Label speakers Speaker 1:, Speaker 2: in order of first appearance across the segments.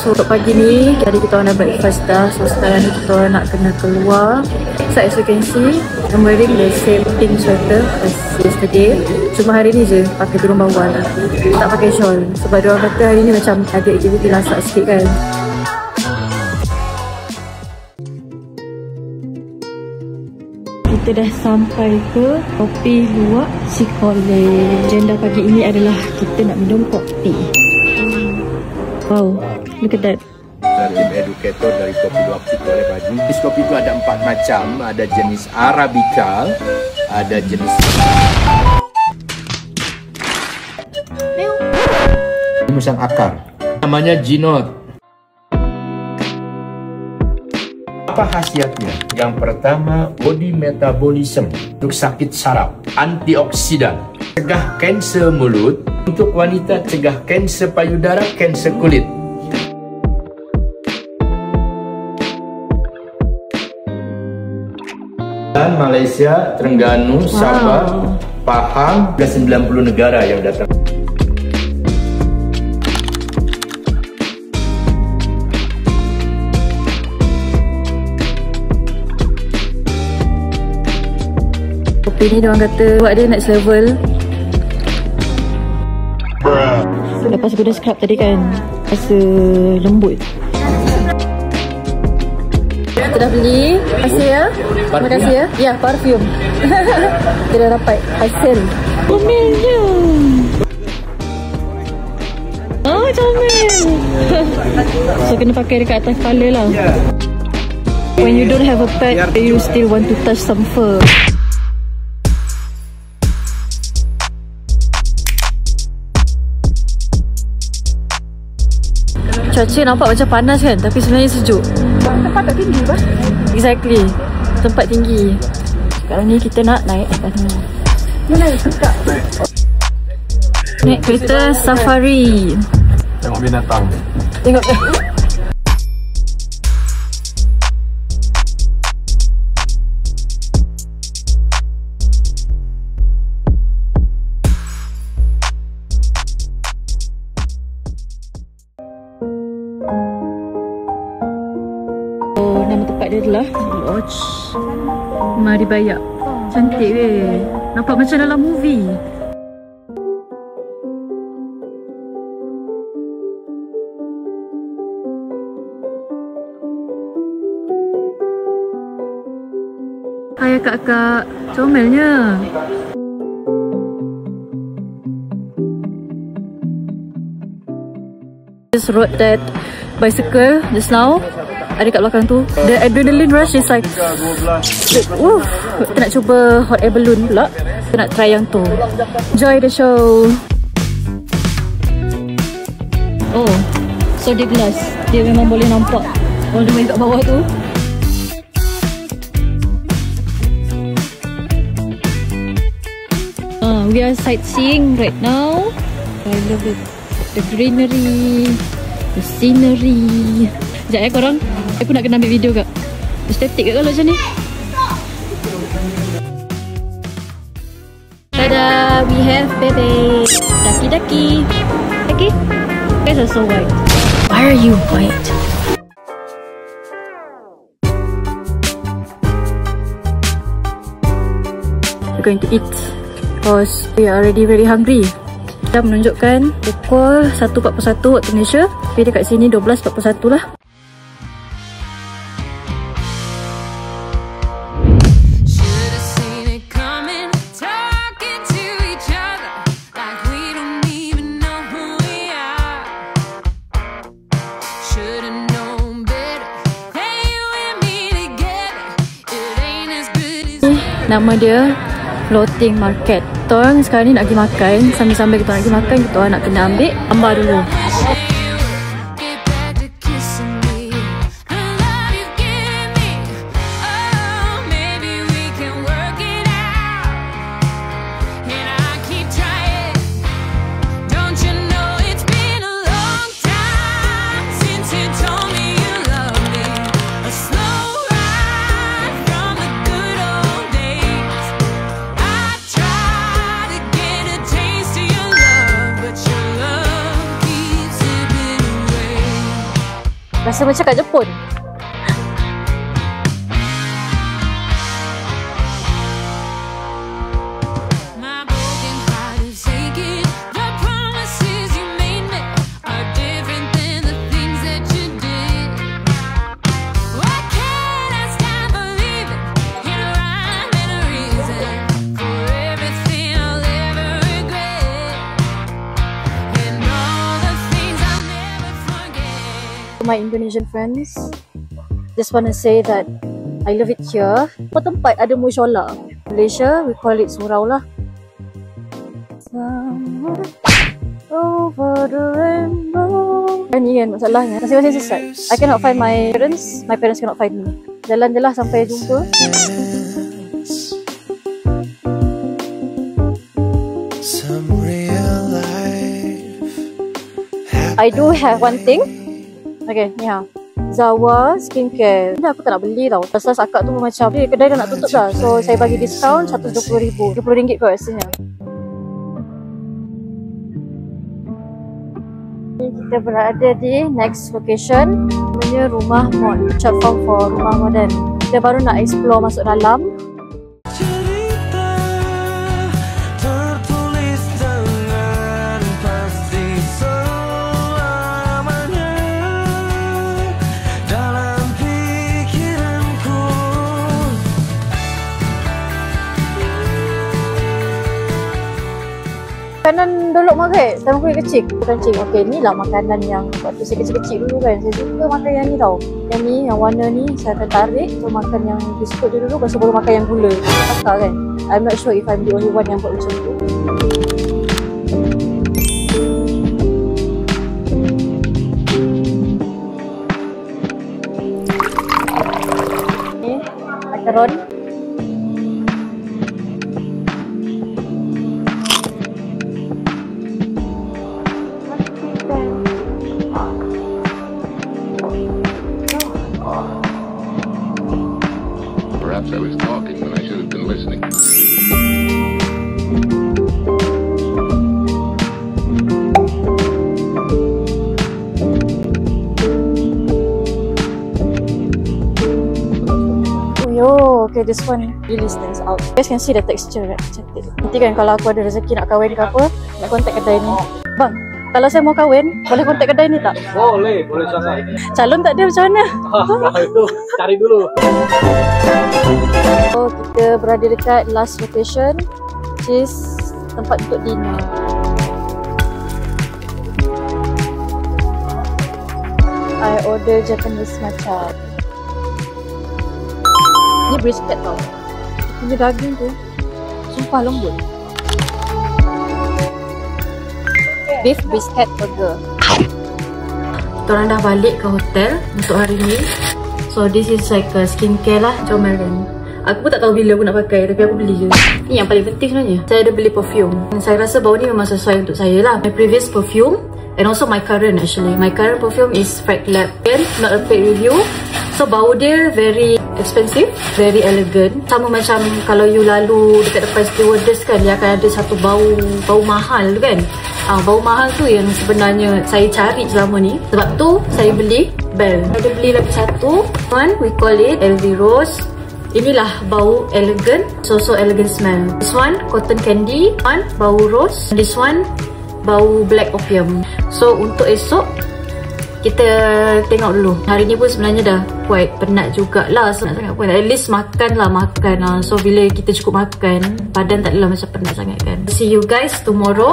Speaker 1: So untuk pagi ni, tadi kita orang dah breakfast dah. So sekarang ni kita orang nak kena keluar. So as you can see, I'm wearing the same pink sweater as yesterday. Cuma hari ni je pakai turun bawah lah, tak pakai shawl. Sebab diorang kata hari ni macam ada aktiviti lasak sikit kan. Kita dah sampai ke Kopi Luwak Cikole. Agenda pagi ini adalah kita nak minum kopi. Wow, look at that.
Speaker 2: Tim edukator dari Kopi Luwak Cikole pagi. Jenis kopi itu ada 4 macam. Ada jenis Arabica, ada jenis musang akar, namanya Ginot. Apa khasiatnya? Yang pertama, body metabolism untuk sakit saraf, antioksidan, cegah kanser mulut, untuk wanita cegah kanser payudara, kanser kulit. Dan Malaysia, Terengganu, Sabah, Pahang, ada 90 negara yang datang.
Speaker 1: Kopi ni diorang kata buat dia next level. Lepas guna scrub tadi kan, rasa lembut. Kita dah beli. Terima kasih ya. Terima kasih ya. Ya, parfum. Kita dah dapat hasil. Comelnya. Oh, comel. So kena pakai dekat atas kepala lah. When you don't have a pet, you still want to touch some fur. Cuaca nampak macam panas kan, tapi sebenarnya sejuk. Tempat tak tinggi kan? Exactly, tempat tinggi. Sekarang ni kita nak naik atas ni. Naik kereta safari.
Speaker 2: Tengok binatang.
Speaker 1: Tengok. Nama tempat dia adalah Lodge Maribayak. Cantik weh. Nampak macam dalam movie. Hai kakak, comelnya. Just rode that bicycle just now. Ada kat belakang tu. The adrenaline rush is like kita nak cuba hot air balloon pula. Kita nak try yang tu. Enjoy the show. Oh, so dia glass. Dia memang boleh nampak all the way kat bawah tu. We are sightseeing right now. I love it. The greenery, the scenery. Sekejap korang. Aku nak kena ambil video kak. Estetik ke kalau macam ni? Tada! We have bebe! Daki-daki! Daki? Guys are so white. Why are you white? We're going to eat because we are already very hungry. Kita menunjukkan pukul 1.41 waktu Malaysia. Tapi dekat sini 12.41 lah. Nama dia Floating Market. Kita orang sekarang ni nak pergi makan. Sambil-sambil kita nak pergi makan, kita orang nak kena ambil gambar dulu. Rasa macam kat Jepun. My Indonesian friends, just want to say that I love it here. Apa tempat ada musyola? Malaysia, we call it surau lah. Over the rainbow. Ni kan masalahnya, masing-masing sesat. I cannot find my parents cannot find me. Jalan je lah sampai jumpa. I do have one thing. Okay, ni ha. Zawa skincare. Ni aku tak nak beli tau. Pasal akak tu macam kedai dah nak tutup dah. So saya bagi diskaun RM120,000. RM20 kot rasanya. Kita berada di next location. Namanya Rumah Mod. Short form for Rumah Moden. Kita baru nak explore masuk dalam. Makanan Dolok Market, sama kuih kecil. Kancing. Okey, ni lah makanan yang waktu saya kecil-kecil dulu kan. Saya suka makan yang ni tau. Yang ni, yang warna ni saya tertarik. So makan yang biskut dia dulu, lepas tu baru makan yang gula. Kakak kan. I'm not sure if I'm the only one yang buat macam tu. Ni, makaron.
Speaker 3: Perhaps I was talking when I should have been listening.
Speaker 1: Oh, okay, this one really stands out. You guys can see the texture, right? Cantik. Nanti kan kalau aku ada rezeki nak kahwin ke apa, nak kontak kedai ni. Bang, kalau saya mau kahwin, boleh kontak kedai ni tak?
Speaker 4: Boleh sangat.
Speaker 1: Calon tak ada macam mana?
Speaker 4: Itu cari dulu.
Speaker 1: So, kita berada dekat last location, which is tempat untuk dinner. I order Japanese matcha. Ni brisket tau. Ini daging tu sumpah lembut. Beef brisket burger. Kita orang dah balik ke hotel untuk hari ni. So this is like a skincare lah, Jomarin. Aku pun tak tahu bila aku nak pakai, tapi aku beli je. Ni yang paling penting sebenarnya. Saya ada beli perfume. Dan saya rasa bau ni memang sesuai untuk saya lah. My previous perfume and also my current actually. My current perfume is Fragrance Lab. Again, not a paid review. So bau dia very expensive, very elegant. Sama macam kalau you lalu dekat depan stewardess kan, dia akan ada satu bau mahal kan. Bau mahal tu yang sebenarnya saya cari selama ni. Sebab tu saya beli Bell. Ada beli lagi satu. One we call it LV Rose. Inilah bau elegant, so elegant smell. This one cotton candy, one bau rose, this one bau black opium. So untuk esok kita tengok dulu. Hari ni pun sebenarnya dah quite penat jugalah. Sangat-sangat pun. At least makan. So bila kita cukup makan, badan tak adalah macam penat sangat kan. See you guys tomorrow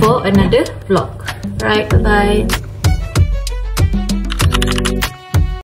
Speaker 1: for another vlog. Right, bye-bye.